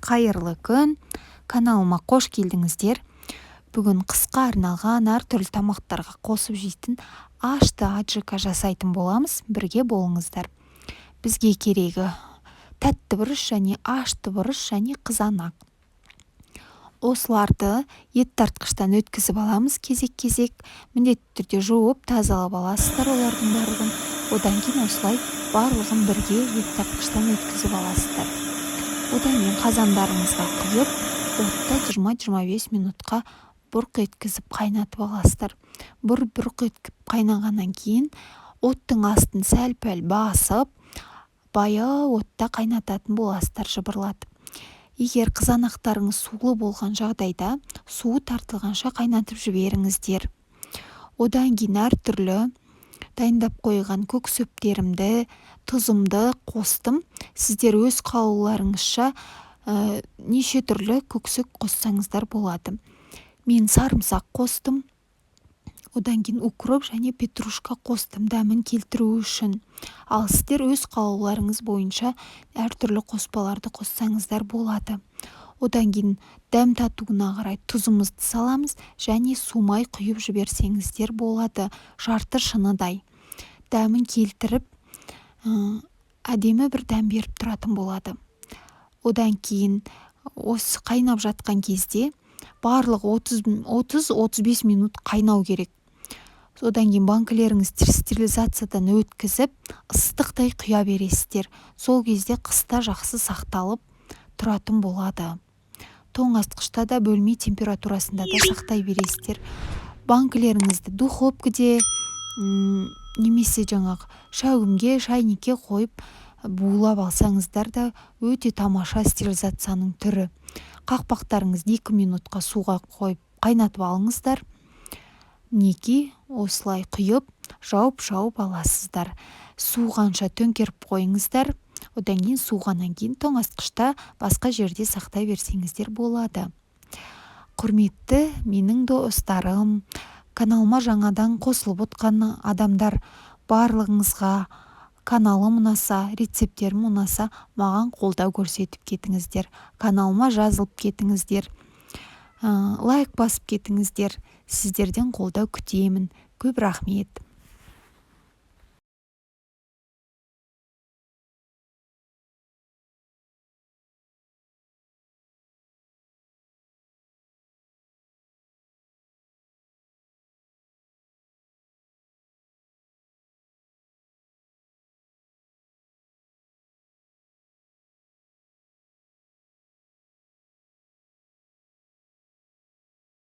Қайырлы күн, каналыма қош келдіңіздер. Бүгін қысқа арналған әртүрлі тамақтарға қосып жейтін ашты аджика жасайтын боламыз. Бірге болыңыздар. Бізге керегі тәтті бұрыш және ашты бұрыш және қызанақ. Осыларды ет тартқыштан өткізіп аламыз кезек-кезек. Міндетті түрде жуып тазалап аласыздар олардың барлығын. Одан кейін осылай барлығын бірге ет тартқыштан өткізіп аласыздар. Одан кейін қазандарыңызға құйып, отта 20-25 минутқа бұрқ еткізіп қайнатып аласыздар. Бұрқ еткізіп қайнағаннан кейін оттың астын сәл-пәл басып, баяу отта қайнататын боласыздар жыбырлатып. Егер қызанақтарыңыз сулы болған жағдайда, суы тартылғанша қайнатып жіберіңіздер. Одан кейін әртүрлі дайындап қойған көксөптерімді, тұзымды қостым. Сіздер өз қалауларыңызша неше түрлі көксөп қоссаңыздар болады. Мен сарымсақ қостым. Одан кейін укроп және петрушка қостым дәмін келтіру үшін. Ал сіздер өз қалауларыңыз бойынша әртүрлі қоспаларды қоссаңыздар болады. Одан кейін дәм татуына қарай тұзымызды саламыз және сумай құйып жіберсеңіздер болады. Жарты шыныдай дәмін келтіріп, әдемі бір дәм беріп тұратын болады. Одан кейін осы қайнап жатқан кезде барлығы 30-35 минут қайнау керек. Одан кейін банкілеріңіз стерилизациядан өткізіп, ыстықтай құя бересіздер. Сол кезде қыста жақсы сақталып тұратын болады. Тоңазытқышта да бөлме температурасында да сақтай бересіздер. Банкілеріңізді духовкаде немесе шәугімге, шайникке қойып булап алсаңыздар да өте тамаша стерилизацияның түрі. Қақпақтарыңызды 2 минутқа суға қойып қайнатып алыңыздар. Неге осылай құйып, жауып аласыздар. Суғанша төңкеріп қойыңыздар. Одан кейін суғаннан кейін тоңазытқышта басқа жерде сақтай берсеңіздер болады. Құрметті менің достарым, каналыма жаңадан қосылып отқан адамдар, барлығыңызға каналым ұнаса, рецептерім ұнаса, маған қолдау көрсетіп кетіңіздер. Каналыма жазылып кетіңіздер. Лайк басып кетіңіздер. Сіздерден қолдау күтемін. Көп рахмет.